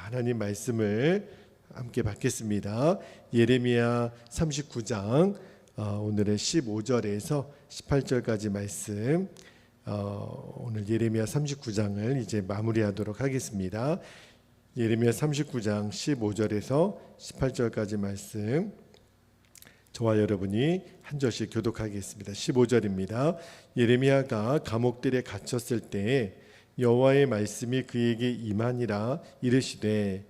하나님 말씀을 함께 받겠습니다. 예레미야 39장 오늘의 15절에서 18절까지 말씀, 오늘 예레미야 39장을 이제 마무리하도록 하겠습니다. 예레미야 39장 15절에서 18절까지 말씀, 저와 여러분이 한 절씩 교독하겠습니다. 15절입니다. 예레미야가 감옥들에 갇혔을 때에 여호와의 말씀이 그에게 임하니라. 이르시되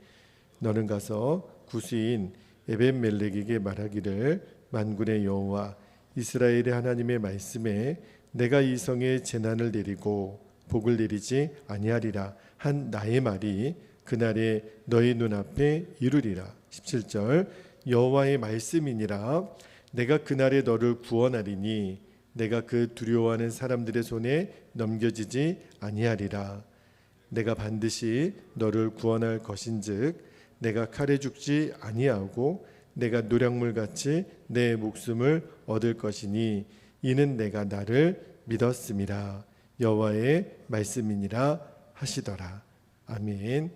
너는 가서 구스인 에벤멜렉에게 말하기를 만군의 여호와 이스라엘의 하나님의 말씀에 내가 이 성에 재난을 내리고 복을 내리지 아니하리라 한 나의 말이 그날에 너희 눈앞에 이루리라. 17절 여호와의 말씀이니라. 내가 그날에 너를 구원하리니 내가 그 두려워하는 사람들의 손에 넘겨지지 아니하리라. 내가 반드시 너를 구원할 것인즉 내가 칼에 죽지 아니하고 내가 노략물같이 내 목숨을 얻을 것이니 이는 내가 나를 믿었음이라. 여호와의 말씀이니라 하시더라. 아멘.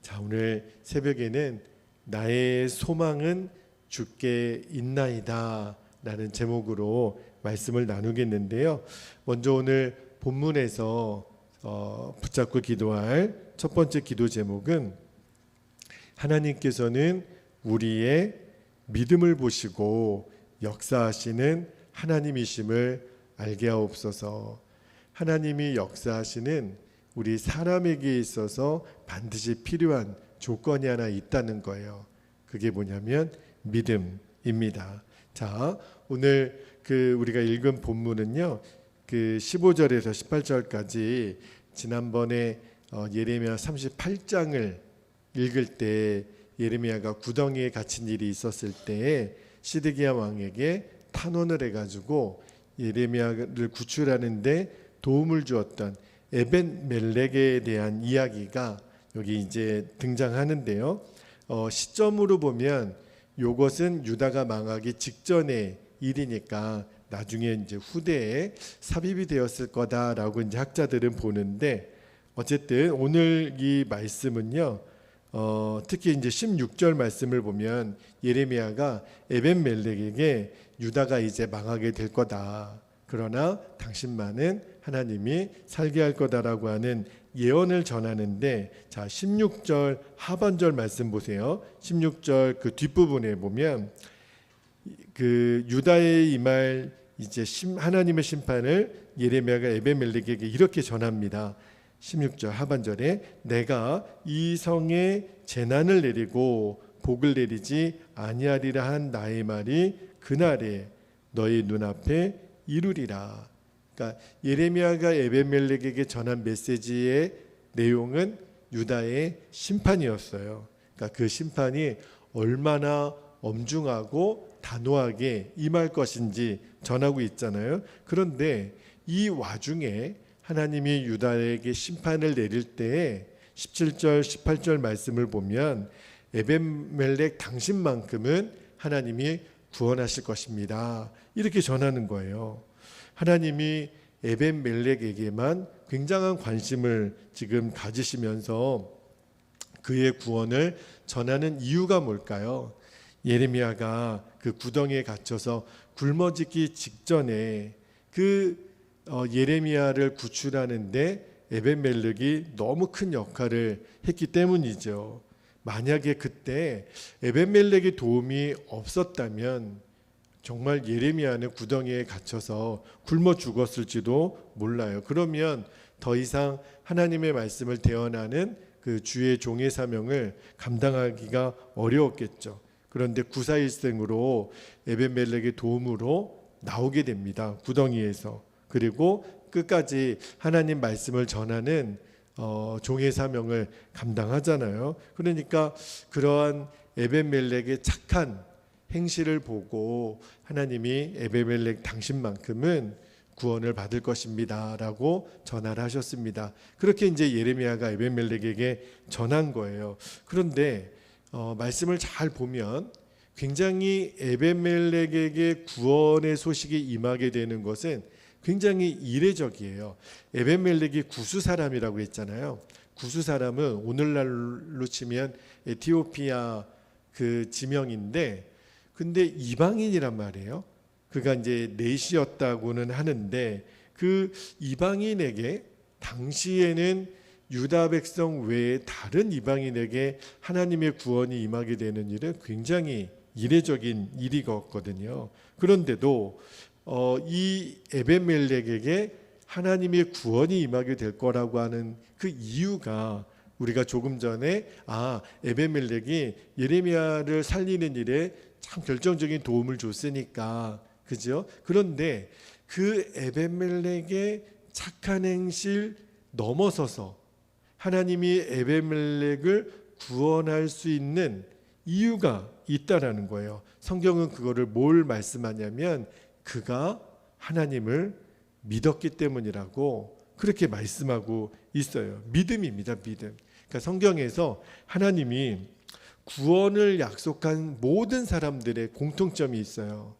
자, 오늘 새벽에는 나의 소망은 주께 있나이다 라는 제목으로 말씀을 나누겠는데요. 먼저 오늘 본문에서 붙잡고 기도할 첫 번째 기도 제목은 하나님께서는 우리의 믿음을 보시고 역사하시는 하나님이심을 알게 하옵소서. 하나님이 역사하시는 우리 사람에게 있어서 반드시 필요한 조건이 하나 있다는 거예요. 그게 뭐냐면 믿음입니다. 자, 오늘 우리가 읽은 본문은요, 15절에서 18절까지 지난번에 예레미야 38장을 읽을 때 예레미야가 구덩이에 갇힌 일이 있었을 때 시드기야 왕에게 탄원을 해가지고 예레미야를 구출하는데 도움을 주었던 에벤멜렉에 대한 이야기가 여기 이제 등장하는데요. 시점으로 보면 이것은 유다가 망하기 직전의 일이니까 나중에 이제 후대에 삽입이 되었을 거다라고 이제 학자들은 보는데, 어쨌든 오늘 이 말씀은요, 특히 이제 16절 말씀을 보면 예레미야가 에벤멜렉에게 유다가 이제 망하게 될 거다, 그러나 당신만은 하나님이 살게 할 거다라고 하는 예언을 전하는데, 자 16절 하반절 말씀 보세요. 16절 그 뒷부분에 보면 유다에 임할 이제 하나님의 심판을 예레미야가 에벤멜렉에게 이렇게 전합니다. 16절 하반절에 내가 이 성에 재난을 내리고 복을 내리지 아니하리라 한 나의 말이 그날에 너희 눈앞에 이루리라. 그러니까 예레미야가 에벤멜렉에게 전한 메시지의 내용은 유다의 심판이었어요. 그러니까 그 심판이 얼마나 엄중하고 단호하게 임할 것인지 전하고 있잖아요. 그런데 이 와중에 하나님이 유다에게 심판을 내릴 때 17절 18절 말씀을 보면 에벤멜렉 당신만큼은 하나님이 구원하실 것입니다, 이렇게 전하는 거예요. 하나님이 에벤멜렉에게만 굉장한 관심을 지금 가지시면서 그의 구원을 전하는 이유가 뭘까요? 예레미야가 그 구덩이에 갇혀서 굶어 죽기 직전에 예레미야를 구출하는데 에벤멜렉이 너무 큰 역할을 했기 때문이죠. 만약에 그때 에벤멜렉의 도움이 없었다면 정말 예레미야는 구덩이에 갇혀서 굶어 죽었을지도 몰라요. 그러면 더 이상 하나님의 말씀을 대언하는 그 주의 종의 사명을 감당하기가 어려웠겠죠. 그런데 구사일생으로 에벤멜렉의 도움으로 나오게 됩니다, 구덩이에서. 그리고 끝까지 하나님 말씀을 전하는 종의 사명을 감당하잖아요. 그러니까 그러한 에벤멜렉의 착한 행실을 보고 하나님이 에벤멜렉 당신만큼은 구원을 받을 것입니다 라고 전화를 하셨습니다. 그렇게 이제 예레미야가 에벤멜렉에게 전한 거예요. 그런데 말씀을 잘 보면 굉장히 에벤멜렉에게 구원의 소식이 임하게 되는 것은 굉장히 이례적이에요. 에벤멜렉이 구스 사람이라고 했잖아요. 구스 사람은 오늘날로 치면 에티오피아 그 지명인데, 근데 이방인이란 말이에요. 그가 이제 내시였다고는 하는데, 그 이방인에게 당시에는 유다 백성 외에 다른 이방인에게 하나님의 구원이 임하게 되는 일은 굉장히 이례적인 일이었거든요. 그런데도 이 에벤멜렉에게 하나님의 구원이 임하게 될 거라고 하는 그 이유가, 우리가 조금 전에 에벤멜렉이 예레미야를 살리는 일에 참 결정적인 도움을 줬으니까, 그죠? 그런데 그 에벤멜렉의 착한 행실 넘어서서 하나님이 에벤멜렉을 구원할 수 있는 이유가 있다라는 거예요. 성경은 그거를 뭘 말씀하냐면 그가 하나님을 믿었기 때문이라고 그렇게 말씀하고 있어요. 믿음입니다. 믿음. 그러니까 성경에서 하나님이 구원을 약속한 모든 사람들의 공통점이 있어요.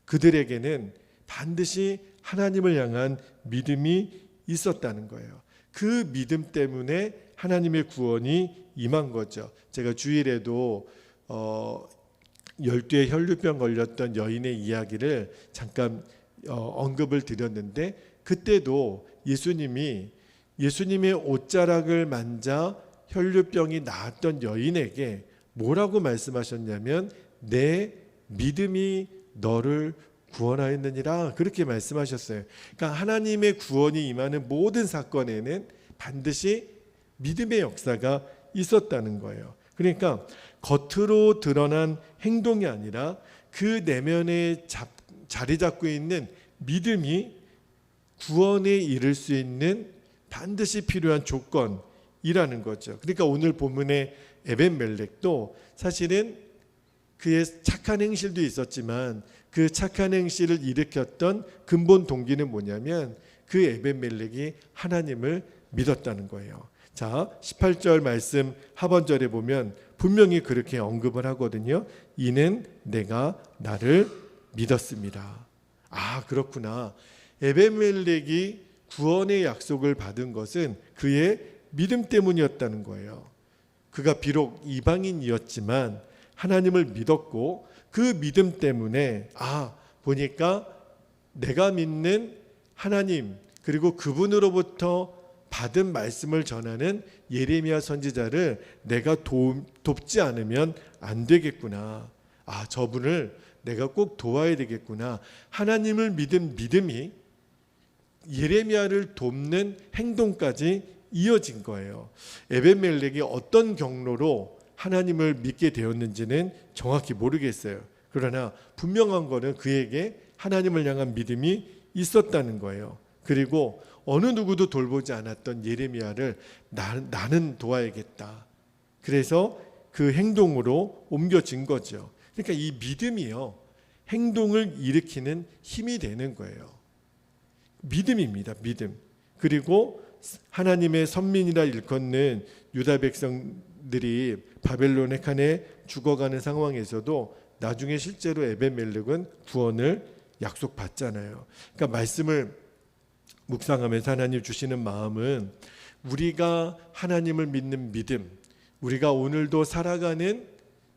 그들에게는 반드시 하나님을 향한 믿음이 있었다는 거예요. 그 믿음 때문에 하나님의 구원이 임한 거죠. 제가 주일에도 12의 혈류병 걸렸던 여인의 이야기를 잠깐 언급을 드렸는데, 그때도 예수님의 옷자락을 만져 혈류병이 나았던 여인에게 뭐라고 말씀하셨냐면 내 믿음이 너를 구원하였느니라, 그렇게 말씀하셨어요. 그러니까 하나님의 구원이 임하는 모든 사건에는 반드시 믿음의 역사가 있었다는 거예요. 그러니까 겉으로 드러난 행동이 아니라 그 내면에 자리 잡고 있는 믿음이 구원에 이를 수 있는 반드시 필요한 조건이라는 거죠. 그러니까 오늘 본문의 에벤멜렉도 사실은 그의 착한 행실도 있었지만 그 착한 행실을 일으켰던 근본 동기는 뭐냐면 그 에벤멜렉이 하나님을 믿었다는 거예요. 자, 18절 말씀 하반절에 보면 분명히 그렇게 언급을 하거든요. 이는 내가 나를 믿었습니다. 그렇구나. 에벤멜렉이 구원의 약속을 받은 것은 그의 믿음 때문이었다는 거예요. 그가 비록 이방인이었지만 하나님을 믿었고 그 믿음 때문에 보니까 내가 믿는 하나님, 그리고 그분으로부터 받은 말씀을 전하는 예레미야 선지자를 내가 돕지 않으면 안 되겠구나. 저분을 내가 꼭 도와야 되겠구나. 하나님을 믿은 믿음이 예레미야를 돕는 행동까지 이어진 거예요. 에벤멜렉이 어떤 경로로 하나님을 믿게 되었는지는 정확히 모르겠어요. 그러나 분명한 거는 그에게 하나님을 향한 믿음이 있었다는 거예요. 그리고 어느 누구도 돌보지 않았던 예레미야를 나는 도와야겠다. 그래서 그 행동으로 옮겨진 거죠. 그러니까 이 믿음이요, 행동을 일으키는 힘이 되는 거예요. 믿음입니다. 믿음. 그리고 하나님의 선민이라 일컫는 유다 백성들이 바벨론 핵한에 죽어가는 상황에서도 나중에 실제로 에벤멜렉은 구원을 약속받잖아요. 그러니까 말씀을 묵상하면서 하나님 주시는 마음은 우리가 하나님을 믿는 믿음, 우리가 오늘도 살아가는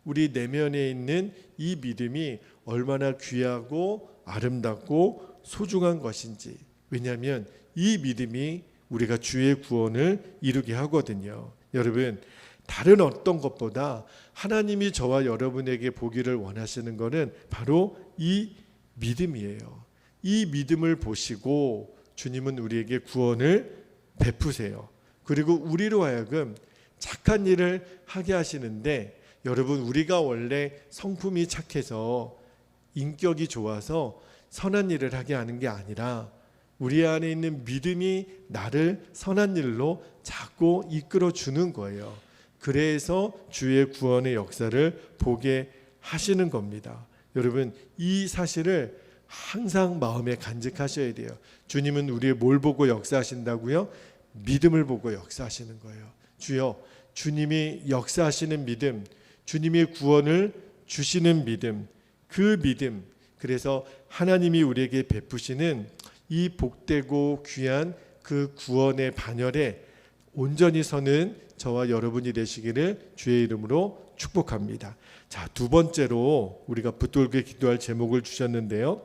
우리 내면에 있는 이 믿음이 얼마나 귀하고 아름답고 소중한 것인지. 왜냐하면 이 믿음이 우리가 주의 구원을 이루게 하거든요. 여러분, 다른 어떤 것보다 하나님이 저와 여러분에게 보기를 원하시는 것은 바로 이 믿음이에요. 이 믿음을 보시고 주님은 우리에게 구원을 베푸세요. 그리고 우리로 하여금 착한 일을 하게 하시는데, 여러분, 우리가 원래 성품이 착해서 인격이 좋아서 선한 일을 하게 하는 게 아니라 우리 안에 있는 믿음이 나를 선한 일로 자꾸 이끌어 주는 거예요. 그래서 주의 구원의 역사를 보게 하시는 겁니다. 여러분, 이 사실을 항상 마음에 간직하셔야 돼요. 주님은 우리의 뭘 보고 역사하신다고요? 믿음을 보고 역사하시는 거예요. 주여, 주님이 역사하시는 믿음, 주님의 구원을 주시는 믿음, 그 믿음, 그래서 하나님이 우리에게 베푸시는 이 복되고 귀한 그 구원의 반열에 온전히 서는 저와 여러분이 되시기를 주의 이름으로 축복합니다. 자, 두 번째로 우리가 붙들게 기도할 제목을 주셨는데요.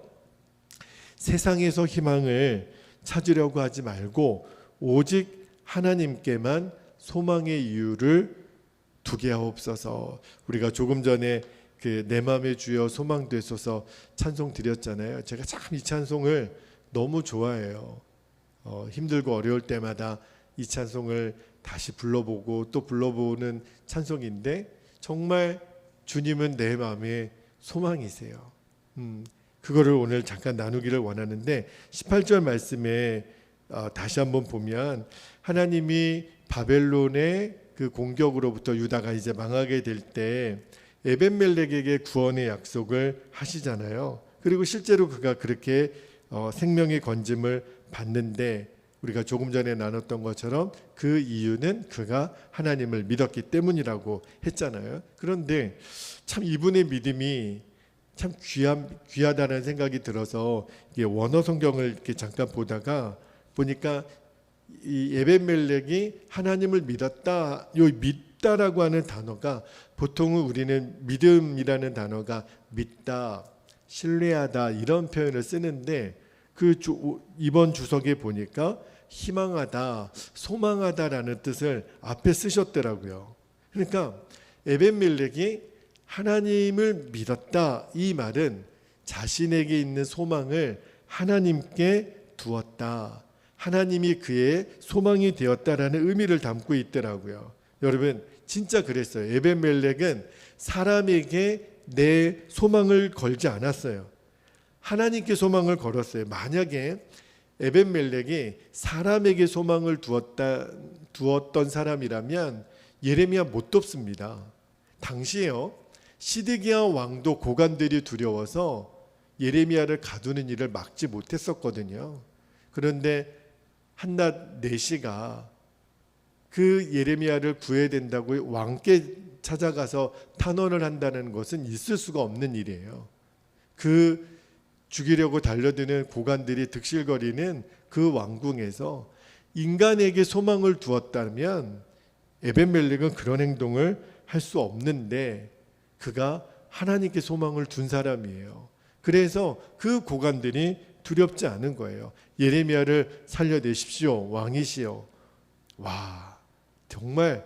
세상에서 희망을 찾으려고 하지 말고 오직 하나님께만 소망의 이유를 두게 하옵소서. 우리가 조금 전에 그 내 맘의 주여 소망 되소서 찬송 드렸잖아요. 제가 참 이 찬송을 너무 좋아해요. 힘들고 어려울 때마다 이 찬송을 다시 불러보고 또 불러보는 찬송인데 정말 주님은 내 마음의 소망이세요. 그거를 오늘 잠깐 나누기를 원하는데 18절 말씀에 다시 한번 보면 하나님이 바벨론의 그 공격으로부터 유다가 이제 망하게 될 때 에벤멜렉에게 구원의 약속을 하시잖아요. 그리고 실제로 그가 그렇게 생명의 건짐을 받는데 우리가 조금 전에 나눴던 것처럼 그 이유는 그가 하나님을 믿었기 때문이라고 했잖아요. 그런데 참 이분의 믿음이 참 귀하다는 생각이 들어서 원어 성경을 이렇게 잠깐 보다가 보니까 이 에벤멜렉이 하나님을 믿었다. 요 믿다라고 하는 단어가 보통은 우리는 믿음이라는 단어가 믿다, 신뢰하다 이런 표현을 쓰는데 이번 주석에 보니까 희망하다, 소망하다라는 뜻을 앞에 쓰셨더라고요. 그러니까 에벤멜렉이 하나님을 믿었다 이 말은 자신에게 있는 소망을 하나님께 두었다. 하나님이 그의 소망이 되었다라는 의미를 담고 있더라고요. 여러분 진짜 그랬어요. 에벤멜렉은 사람에게 내 소망을 걸지 않았어요. 하나님께 소망을 걸었어요. 만약에 에벤멜렉이 사람에게 소망을 두었던 사람이라면 예레미야 못 돕습니다. 당시에요. 시드기야 왕도 고관들이 두려워서 예레미야를 가두는 일을 막지 못했었거든요. 그런데 한낱 내시가 그 예레미야를 구해야 된다고 왕께 찾아가서 탄원을 한다는 것은 있을 수가 없는 일이에요. 그 죽이려고 달려드는 고관들이 득실거리는 그 왕궁에서 인간에게 소망을 두었다면 에벤멜렉은 그런 행동을 할 수 없는데 그가 하나님께 소망을 둔 사람이에요. 그래서 그 고관들이 두렵지 않은 거예요. 예레미야를 살려내십시오. 왕이시여. 와, 정말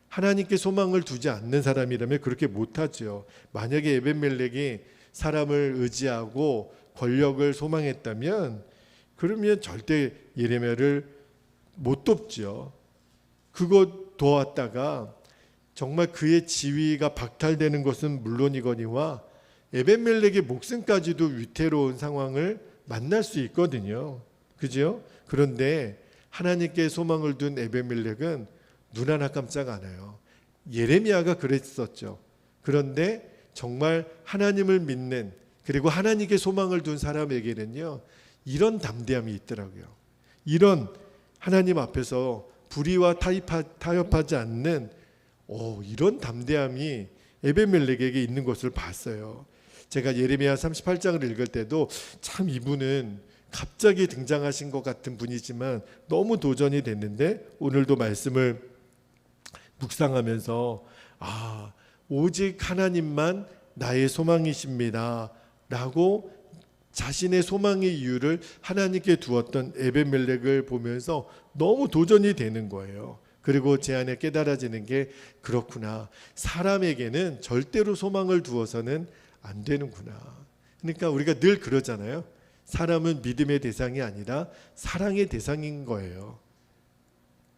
하나님께 소망을 두지 않는 사람이라면 그렇게 못하죠. 만약에 에벤멜렉이 사람을 의지하고 권력을 소망했다면 그러면 절대 예레미야를 못 돕죠. 그거 도왔다가 정말 그의 지위가 박탈되는 것은 물론이거니와 에벤멜렉의 목숨까지도 위태로운 상황을 만날 수 있거든요. 그죠? 그런데 하나님께 소망을 둔 에벤멜렉은 눈 하나 깜짝 안 해요. 예레미야가 그랬었죠. 그런데 정말 하나님을 믿는 그리고 하나님께 소망을 둔 사람에게는요 이런 담대함이 있더라고요. 이런 하나님 앞에서 불의와 타협하지 않는 이런 담대함이 에벤멜렉에게 있는 것을 봤어요. 제가 예레미야 38장을 읽을 때도 참 이분은 갑자기 등장하신 것 같은 분이지만 너무 도전이 됐는데 오늘도 말씀을 묵상하면서 오직 하나님만 나의 소망이십니다 라고 자신의 소망의 이유를 하나님께 두었던 에벤멜렉을 보면서 너무 도전이 되는 거예요. 그리고 제 안에 깨달아지는 게 그렇구나. 사람에게는 절대로 소망을 두어서는 안 되는구나. 그러니까 우리가 늘 그러잖아요. 사람은 믿음의 대상이 아니라 사랑의 대상인 거예요.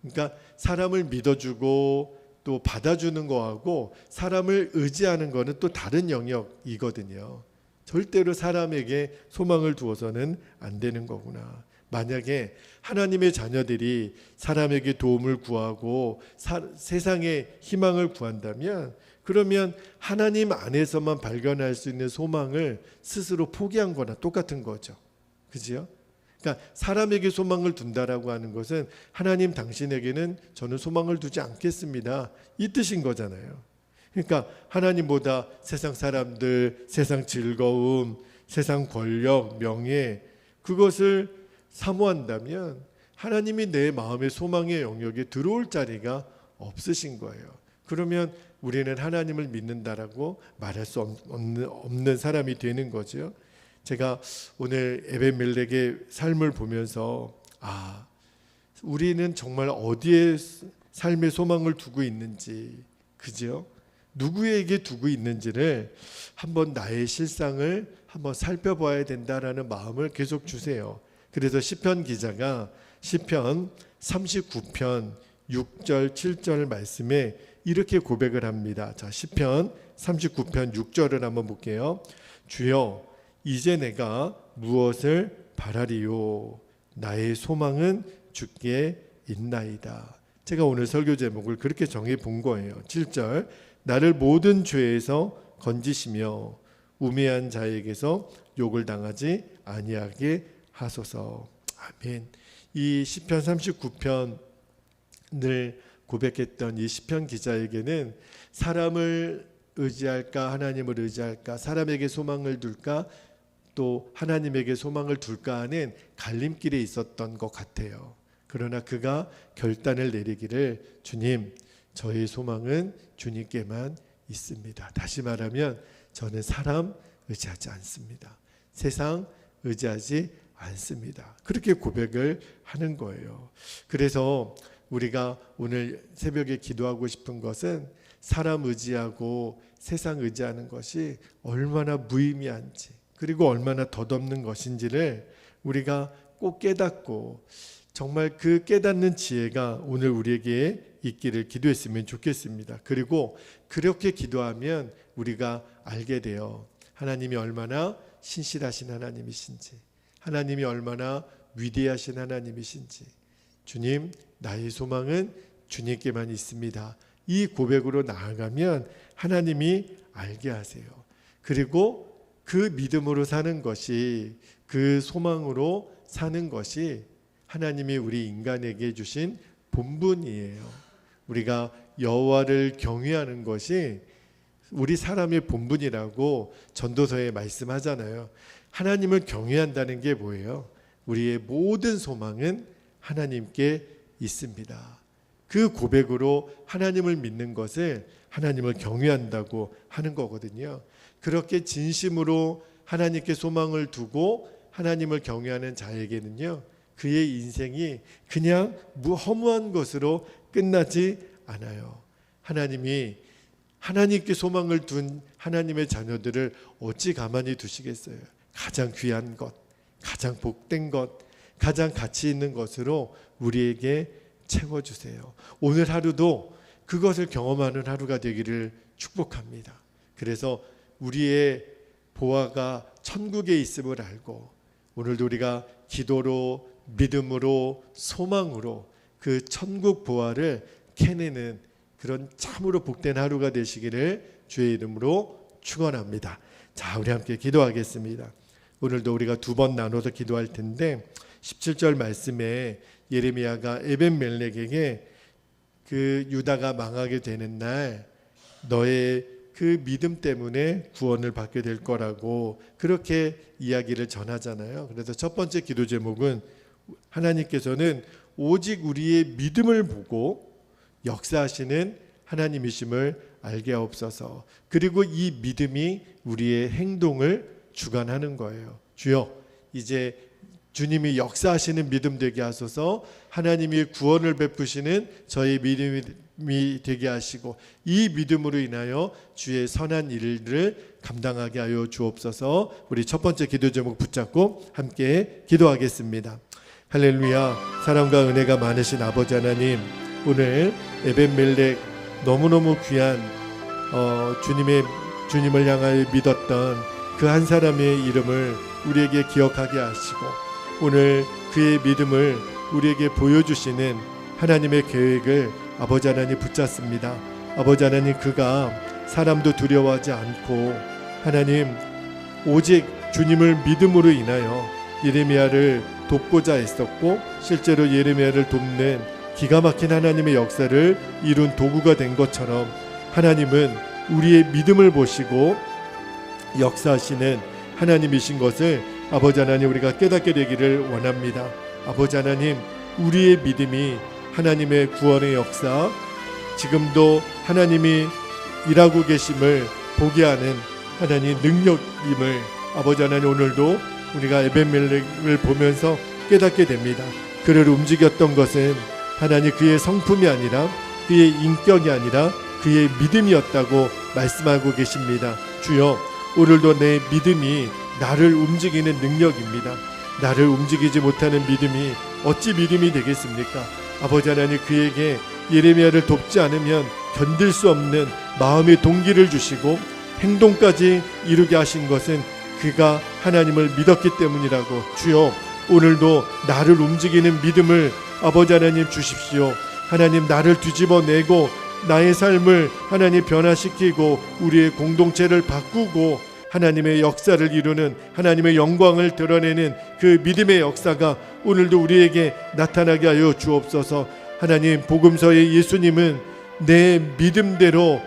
그러니까 사람을 믿어주고 또 받아주는 거하고 사람을 의지하는 거는 또 다른 영역이거든요. 절대로 사람에게 소망을 두어서는 안 되는 거구나. 만약에 하나님의 자녀들이 사람에게 도움을 구하고 세상에 희망을 구한다면 그러면 하나님 안에서만 발견할 수 있는 소망을 스스로 포기한 거나 똑같은 거죠. 그죠? 그러니까 사람에게 소망을 둔다라고 하는 것은 하나님 당신에게는 저는 소망을 두지 않겠습니다. 이 뜻인 거잖아요. 그러니까 하나님보다 세상 사람들, 세상 즐거움, 세상 권력, 명예 그것을 사모한다면 하나님이 내 마음의 소망의 영역에 들어올 자리가 없으신 거예요. 그러면 우리는 하나님을 믿는다라고 말할 수 없는 사람이 되는 거죠. 제가 오늘 에벤멜렉의 삶을 보면서 우리는 정말 어디에 삶의 소망을 두고 있는지, 그죠? 누구에게 두고 있는지를 한번 나의 실상을 한번 살펴봐야 된다라는 마음을 계속 주세요. 그래서 시편 기자가 시편 39편 6절 7절 말씀에 이렇게 고백을 합니다. 자, 시편 39편 6절을 한번 볼게요. 주여, 이제 내가 무엇을 바라리요? 나의 소망은 주께 있나이다. 제가 오늘 설교 제목을 그렇게 정해 본 거예요. 7절, 나를 모든 죄에서 건지시며 우매한 자에게서 욕을 당하지 아니하게 하소서. 아멘. 이 시편 39편을 고백했던 이 시편 기자에게는 사람을 의지할까 하나님을 의지할까, 사람에게 소망을 둘까 또 하나님에게 소망을 둘까 하는 갈림길에 있었던 것 같아요. 그러나 그가 결단을 내리기를, 주님, 저의 소망은 주님께만 있습니다. 다시 말하면 저는 사람 의지하지 않습니다. 세상 의지하지 않습니다. 그렇게 고백을 하는 거예요. 그래서 우리가 오늘 새벽에 기도하고 싶은 것은 사람 의지하고 세상 의지하는 것이 얼마나 무의미한지, 그리고 얼마나 덧없는 것인지를 우리가 꼭 깨닫고 정말 그 깨닫는 지혜가 오늘 우리에게 있기를 기도했으면 좋겠습니다. 그리고 그렇게 기도하면 우리가 알게 돼요. 하나님이 얼마나 신실하신 하나님이신지, 하나님이 얼마나 위대하신 하나님이신지. 주님, 나의 소망은 주님께만 있습니다. 이 고백으로 나아가면 하나님이 알게 하세요. 그리고 그 믿음으로 사는 것이, 그 소망으로 사는 것이 하나님이 우리 인간에게 주신 본분이에요. 우리가 여호와를 경외하는 것이 우리 사람의 본분이라고 전도서에 말씀하잖아요. 하나님을 경외한다는 게 뭐예요? 우리의 모든 소망은 하나님께 있습니다. 그 고백으로 하나님을 믿는 것을 하나님을 경외한다고 하는 거거든요. 그렇게 진심으로 하나님께 소망을 두고 하나님을 경외하는 자에게는요, 그의 인생이 그냥 허무한 것으로 끝나지 않아요. 하나님이 하나님께 소망을 둔 하나님의 자녀들을 어찌 가만히 두시겠어요? 가장 귀한 것, 가장 복된 것, 가장 가치 있는 것으로 우리에게 채워주세요. 오늘 하루도 그것을 경험하는 하루가 되기를 축복합니다. 그래서 우리의 보화가 천국에 있음을 알고 오늘도 우리가 기도로, 믿음으로, 소망으로 그 천국 보화를 캐내는 그런 참으로 복된 하루가 되시기를 주의 이름으로 축원합니다. 자, 우리 함께 기도하겠습니다. 오늘도 우리가 두 번 나눠서 기도할 텐데 17절 말씀에 예레미야가 에벤멜렉에게 그 유다가 망하게 되는 날 너의 그 믿음 때문에 구원을 받게 될 거라고 그렇게 이야기를 전하잖아요. 그래서 첫 번째 기도 제목은 하나님께서는 오직 우리의 믿음을 보고 역사하시는 하나님이심을 알게 하옵소서. 그리고 이 믿음이 우리의 행동을 주관하는 거예요. 주여, 이제 주님이 역사하시는 믿음 되게 하소서. 하나님이 구원을 베푸시는 저희 믿음이 되게 하시고 이 믿음으로 인하여 주의 선한 일을 감당하게 하여 주옵소서. 우리 첫 번째 기도 제목 붙잡고 함께 기도하겠습니다. 할렐루야. 사랑과 은혜가 많으신 아버지 하나님, 오늘 에벤멜렉 너무너무 귀한 주님을 향하여 믿었던 그 한 사람의 이름을 우리에게 기억하게 하시고 오늘 그의 믿음을 우리에게 보여주시는 하나님의 계획을 아버지 하나님 붙잡습니다. 아버지 하나님, 그가 사람도 두려워하지 않고 하나님 오직 주님을 믿음으로 인하여 예레미야를 돕고자 했었고 실제로 예레미야를 돕는 기가 막힌 하나님의 역사를 이룬 도구가 된 것처럼 하나님은 우리의 믿음을 보시고 역사하시는 하나님이신 것을 아버지 하나님 우리가 깨닫게 되기를 원합니다. 아버지 하나님, 우리의 믿음이 하나님의 구원의 역사, 지금도 하나님이 일하고 계심을 보게 하는 하나님 능력임을 아버지 하나님 오늘도 우리가 에벤멜렉을 보면서 깨닫게 됩니다. 그를 움직였던 것은 하나님 그의 성품이 아니라 그의 인격이 아니라 그의 믿음이었다고 말씀하고 계십니다. 주여, 오늘도 내 믿음이 나를 움직이는 능력입니다. 나를 움직이지 못하는 믿음이 어찌 믿음이 되겠습니까? 아버지 하나님, 그에게 예레미야를 돕지 않으면 견딜 수 없는 마음의 동기를 주시고 행동까지 이루게 하신 것은 그가 하나님을 믿었기 때문이라고. 주여, 오늘도 나를 움직이는 믿음을 아버지 하나님 주십시오. 하나님, 나를 뒤집어내고 나의 삶을 하나님 변화시키고 우리의 공동체를 바꾸고 하나님의 역사를 이루는, 하나님의 영광을 드러내는 그 믿음의 역사가 오늘도 우리에게 나타나게 하여 주옵소서. 하나님, 복음서의 예수님은 내 믿음대로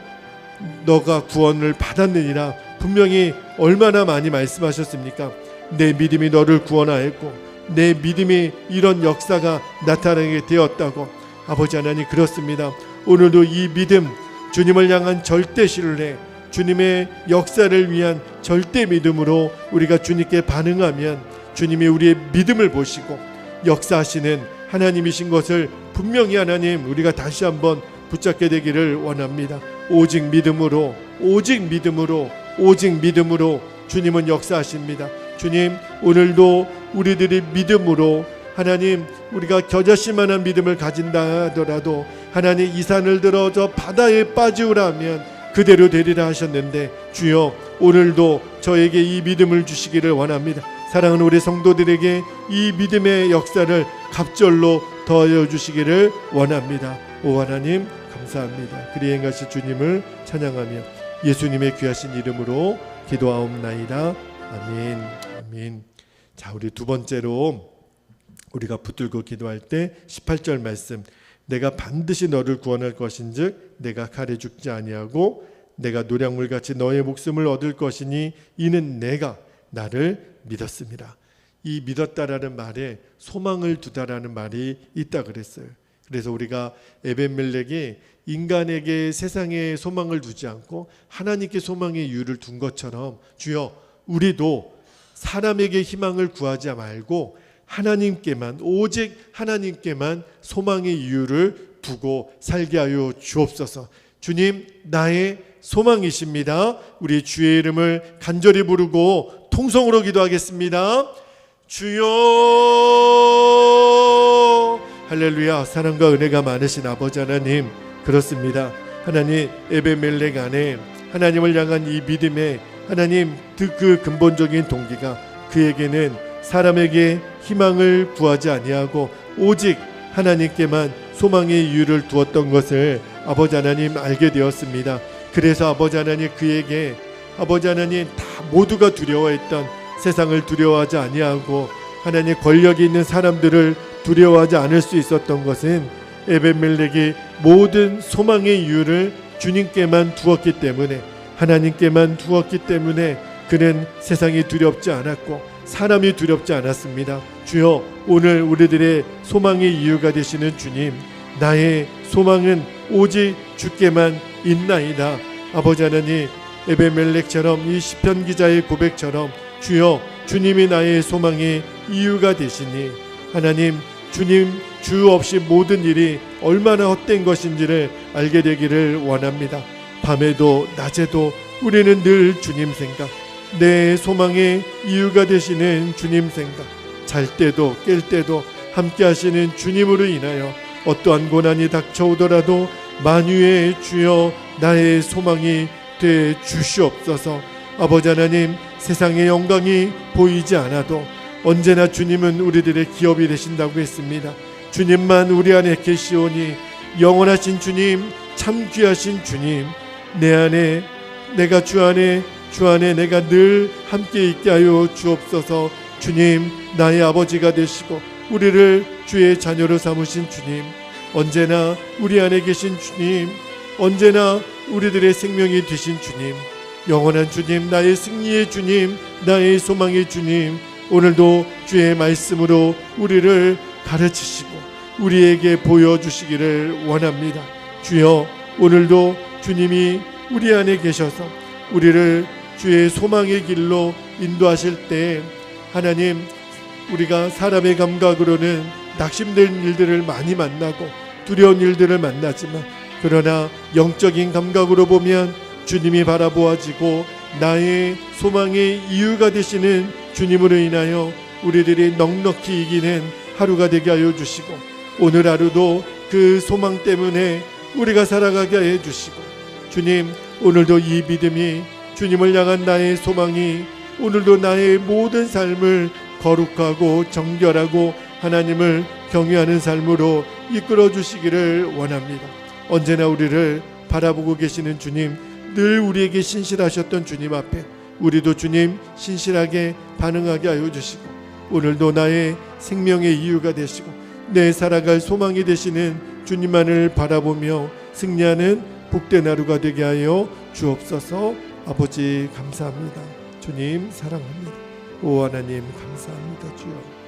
너가 구원을 받았느니라 분명히 얼마나 많이 말씀하셨습니까? 내 믿음이 너를 구원하였고 내 믿음이 이런 역사가 나타나게 되었다고. 아버지 하나님, 그렇습니다. 오늘도 이 믿음, 주님을 향한 절대 신뢰, 주님의 역사를 위한 절대 믿음으로 우리가 주님께 반응하면 주님이 우리의 믿음을 보시고 역사하시는 하나님이신 것을 분명히 하나님 우리가 다시 한번 붙잡게 되기를 원합니다. 오직 믿음으로, 오직 믿음으로, 오직 믿음으로 주님은 역사하십니다. 주님, 오늘도 우리들이 믿음으로 하나님, 우리가 겨자씨만한 믿음을 가진다 하더라도 하나님, 이 산을 들어 저 바다에 빠지우라 하면 그대로 되리라 하셨는데, 주여, 오늘도 저에게 이 믿음을 주시기를 원합니다. 사랑하는 우리 성도들에게 이 믿음의 역사를 갑절로 더하여 주시기를 원합니다. 오 하나님, 감사합니다. 그리 행하실 주님을 찬양하며 예수님의 귀하신 이름으로 기도하옵나이다. 아멘. 아멘. 자, 우리 두 번째로 우리가 붙들고 기도할 때 18절 말씀, 내가 반드시 너를 구원할 것인즉 내가 칼에 죽지 아니하고 내가 노량물같이 너의 목숨을 얻을 것이니 이는 내가 나를 믿었습니다. 이 믿었다라는 말에 소망을 두다라는 말이 있다 그랬어요. 그래서 우리가 에벤멜렉이 인간에게 세상에 소망을 두지 않고 하나님께 소망의 이유를 둔 것처럼, 주여, 우리도 사람에게 희망을 구하지 말고 하나님께만, 오직 하나님께만 소망의 이유를 두고 살게 하여 주옵소서. 주님, 나의 소망이십니다. 우리 주의 이름을 간절히 부르고 통성으로 기도하겠습니다. 주여. 할렐루야. 사랑과 은혜가 많으신 아버지 하나님, 그렇습니다. 하나님, 에벤멜렉 안에 하나님을 향한 이 믿음의 하나님 그 근본적인 동기가 그에게는 사람에게 희망을 구하지 아니하고 오직 하나님께만 소망의 이유를 두었던 것을 아버지 하나님 알게 되었습니다. 그래서 아버지 하나님, 그에게 아버지 하나님 다 모두가 두려워했던 세상을 두려워하지 아니하고 하나님 권력이 있는 사람들을 두려워하지 않을 수 있었던 것은 에벤멜렉이 모든 소망의 이유를 주님께만 두었기 때문에, 하나님께만 두었기 때문에 그는 세상이 두렵지 않았고 사람이 두렵지 않았습니다. 주여, 오늘 우리들의 소망의 이유가 되시는 주님, 나의 소망은 오직 주께만 있나이다. 아버지 하나님, 에벤멜렉처럼 이 시편 기자의 고백처럼 주여, 주님이 나의 소망의 이유가 되시니 하나님, 주님 주 없이 모든 일이 얼마나 헛된 것인지를 알게 되기를 원합니다. 밤에도 낮에도 우리는 늘 주님 생각, 내 소망의 이유가 되시는 주님 생각, 잘 때도 깰 때도 함께 하시는 주님으로 인하여 어떠한 고난이 닥쳐오더라도 만유의 주여 나의 소망이 돼 주시옵소서. 아버지 하나님, 세상의 영광이 보이지 않아도 언제나 주님은 우리들의 기업이 되신다고 했습니다. 주님만 우리 안에 계시오니 영원하신 주님, 참 귀하신 주님, 내 안에, 내가 주 안에 내가 늘 함께 있게 하여 주옵소서. 주님, 나의 아버지가 되시고 우리를 주의 자녀로 삼으신 주님, 언제나 우리 안에 계신 주님, 언제나 우리들의 생명이 되신 주님, 영원한 주님, 나의 승리의 주님, 나의 소망의 주님, 오늘도 주의 말씀으로 우리를 가르치시고 우리에게 보여주시기를 원합니다. 주여, 오늘도 주님이 우리 안에 계셔서 우리를 주의 소망의 길로 인도하실 때 하나님, 우리가 사람의 감각으로는 낙심된 일들을 많이 만나고 두려운 일들을 만나지만, 그러나 영적인 감각으로 보면 주님이 바라보아지고 나의 소망의 이유가 되시는 주님으로 인하여 우리들이 넉넉히 이기는 하루가 되게 하여 주시고, 오늘 하루도 그 소망 때문에 우리가 살아가게 해 주시고, 주님, 오늘도 이 믿음이, 주님을 향한 나의 소망이 오늘도 나의 모든 삶을 거룩하고 정결하고 하나님을 경외하는 삶으로 이끌어 주시기를 원합니다. 언제나 우리를 바라보고 계시는 주님, 늘 우리에게 신실하셨던 주님 앞에 우리도 주님 신실하게 반응하게 하여 주시고, 오늘도 나의 생명의 이유가 되시고 내 살아갈 소망이 되시는 주님만을 바라보며 승리하는 복된 하루가 되게 하여 주옵소서. 아버지 감사합니다. 주님 사랑합니다. 오 하나님 감사합니다. 주여.